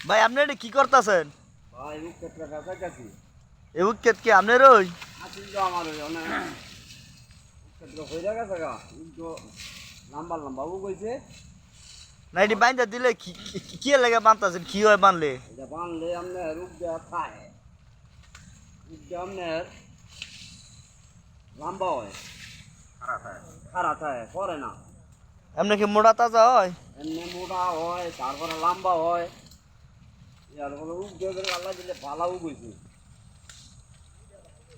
ভাই আপনি এটা কি করতেছেন? ভাই উইকেটটা কাছাকাছি এই উইকেট কি আপনার ওই? আসিল তো আমার ওই অনেক উইকেটটা হয়ে গেছে গা কিন্তু লম্বা লম্বা ও কইছে না এটি বাইন্দা দিলে কি কি লাগে বানতাছেন? কি হয় বানলে? এটা বানলে আপনার রূপ দেওয়া খায় রূপ দেওয়া আপনার লম্বা হয় খারাপ হয় করে না আপনি কি মোটা তাজা হয়? এমনি মোটা হয় তারপরে লম্বা হয় ইয়ার পরে উপ দিয়ে আল্লাহ দিলে পালাও কইছে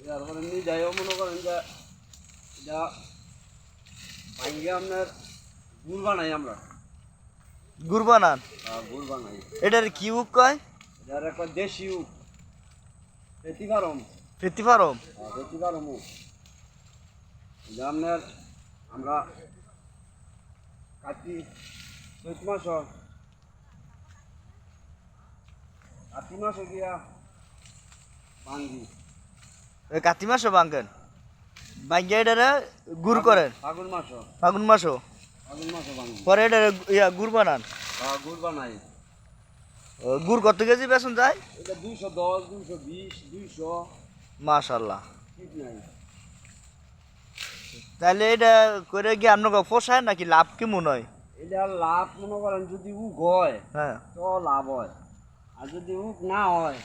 ইয়ার পরে নিজেও মনে করেন যে এটা ভাঙ্গে আপনার গুড় বানাই আমরা গুড় বানান? গুড় বানাই এটার কি উক কয়? এটার একটা দেশি উপ পেতিকারম ফিরতি ফারম? পেতিকারম উপ এটা আপনার আমরা কাতি চৈত মাস কাতি মাসে গিয়া ভাঙ্গি কাতি মাসও ভাঙ্গেন? ভাঙ্গিয়া এটারে গুড় করেন? ফাগুন মাস ফাগুন মাসও? ফাগুন মাসে ভাঙ্গি পরে এটারে গুড় বানান? গুড় বানাই গুড় কত কেজি বেসন যায়? এটা 210 220 200 মাশাল্লাহ। ঠিক নাই তাহলে এটা করে গিয়ে আপনাকে পোষায় নাকি লাভ কি মনে হয়? এটা লাভ মনে করেন যদি উক হয় হ্যাঁ। তো লাভ হয় আর যদি উক না হয়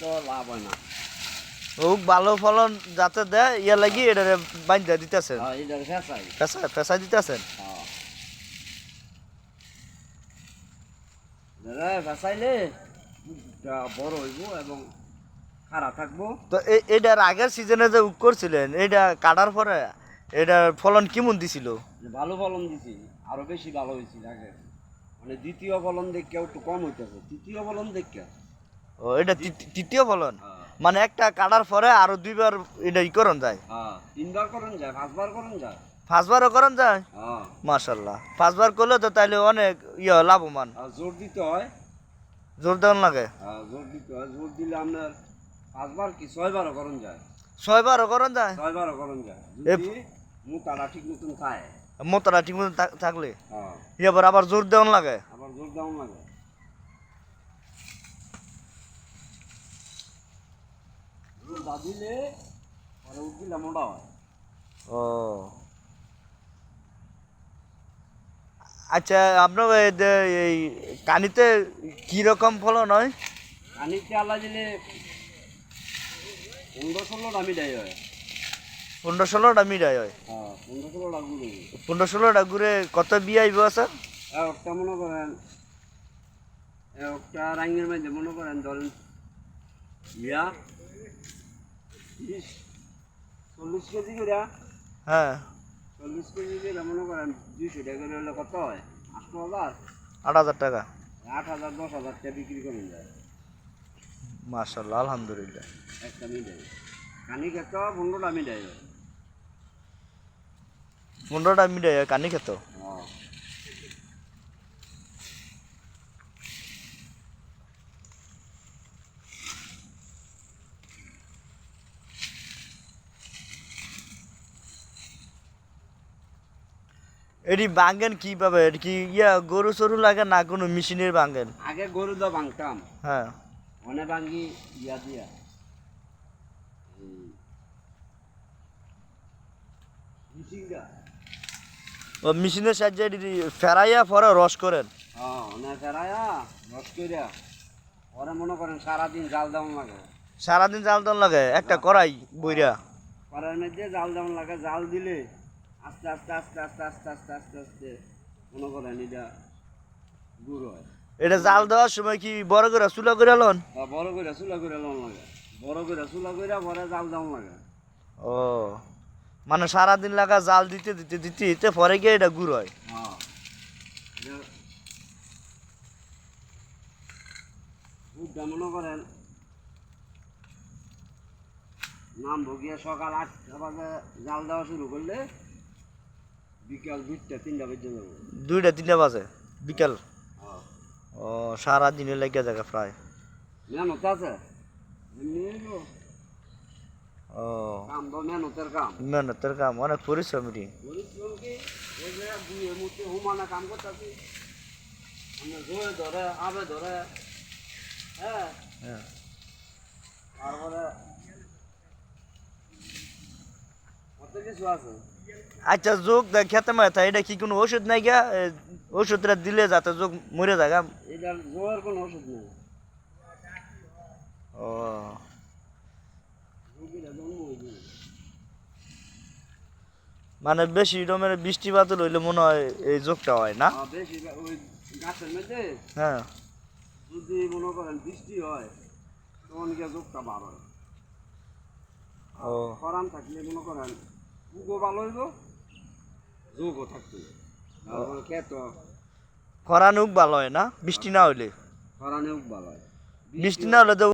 তো লাভ হয় না উক ভালো ফলন যাতে দেয় ইয়া লাগি এটারে বাইন্দা দিতেছেন? এটা ফেসাই পেশা দিতেছেন? ফেসাইলে বড় হইব এবং খারাপ থাকবো তো এটার আগের সিজনে যে উক করছিলেন এটা কাটার পরে এটার ফলন কেমন দিছিল? ভালো ফলন দিছি আরো বেশি ভালো হয়েছিল আগে মানে দ্বিতীয় ফলন দেখে একটু কম হইতেছে তৃতীয় ফলন দেখে ও এটা তৃতীয় ফলন? মানে একটা কাটার পরে আরো দুইবার এটা ই করন যায়? তিনবার করুন যায় পাঁচবার করুন যায় পাঁচবারও করন যায়? মাশাল্লাহ। পাঁচবার করলে তো তাইলে অনেক ইয়ে লাভবান। জোর দিতে হয় জোর দেওয়ান লাগে? জোর দিতে হয় জোর দিলে আপনার পাঁচবার কি ছয়বারও করুন যায় ছয়বারও করন যায়? ছয়বারও করুন যায় যদি মোটাটা ঠিক মতন খায় মোতারা ঠিক মতো থাকলে হ্যাঁ এবার আবার জোর দেওয়ান লাগে? আবার জোর দেওয়া লাগে জোর বাঁধিলে পরে উঠলে মোটা হয় ও আচ্ছা, আপনার এই কানিতে কিরকম ফলন হয়? কানিতে আল্লাহ দিলে 15-16টা মিঠাই হয় 15-16টা মিঠাই হয়? 15-16টা গুলো 15-16টা ঘুরে কত বিয়ে আইব আছে? একটা মনে করেন একটা রাঙ্গের মধ্যে মনে করেন ধরেন ইয়া 40 কেজি করে হ্যাঁ। 40 কেজি করে মনে করেন 200 টাকা করে হলে কত হয় 8,000 8,000 টাকা? 8,000 10,000 টাকা বিক্রি করে যায় মাশাল্লাহ, আলহামদুলিল্লাহ। একটা মিঠাই কানি খেতে 15টা মিঠাই হয় 15টা মিঠাই হয় কানি খেত? হ্যাঁ এটি বাঙ্গেন কিভাবে? এটি কি ইয়া গরু চরু লাগে না কোনো মেশিনের বাঙ্গেন? আগে গরু দা ভাঙতাম হ্যাঁ। অনেক ভাঙ্গি ইয়া দিয়া মিশিংটা ও মেশিনের সাহায্যে এটি ফেরাইয়া পরে রস করেন? হ্যাঁ অনেক ফেরায়া রস কইরা ওরা মনে করেন সারাদিন জাল দেওয়ান লাগে সারাদিন জাল দেওয়ান লাগে একটা কড়াই বইরা? কড়াইয়ের মধ্যে জাল দেওয়ান লাগে জাল দিলে আস্তে আস্তে আস্তে আস্তে আস্তে আস্তে আস্তে আস্তে মনে করেন এটা গুড় হয় এটা জাল দেওয়ার সময় কি বড় করে চুলা করে লন? বড় করে চুলা করে লন লাগে বড় করে চুলা করে পরে জাল দেওয়ান লাগে ও মানে সারাদিন লাগা জাল দিতে দিতে দিতে দিতে পরে গিয়ে এটা গুড় হয়? হ্যাঁ গুড়টা মনে করেন নাম ভোগিয়া সকাল 8টা বাজে জাল দেওয়া শুরু করলে বিকাল 2টা 3টা বেজে যাবে 2টা 3টা বাজে বিকাল? হ্যাঁ ও সারাদিনে লেগে যায় প্রায়? মেহনত আছে এমনি ও কাম তো মেহনতের কাম মেহনতের কাম, অনেক পরিশ্রম এটি। পরিশ্রম কি ওই যে দুই মুহূর্তে হুমানা কাম করতেছি আমরা জোরে ধরে আবে ধরে হ্যাঁ হ্যাঁ তারপরে কত কিছু আছে। আচ্ছা যোগ খেতে মাথা এটা কি কোনো ওষুধ নাই গা ওষুধটা দিলে যাতে যোগ মরে যাগা এটার জোরের কোনো ওষুধ নেই। ও রুগীরা জন্ম হয়েছে মানে বেশি রকমের বৃষ্টিপাত হইলে মনে হয় এই যোগটা হয় না বেশি ওই গাছের মধ্যে হ্যাঁ যদি মনে করেন বৃষ্টি হয় তখন গিয়ে যোগটা বার হয়। ও খরান থাকলে মনে করেন পুগো ভালো হইব যোগও থাকতো তারপরে খেত খরানুক ভালো হয় না বৃষ্টি না হইলে খরানেও ভালো হয়। বৃষ্টি না হলে তো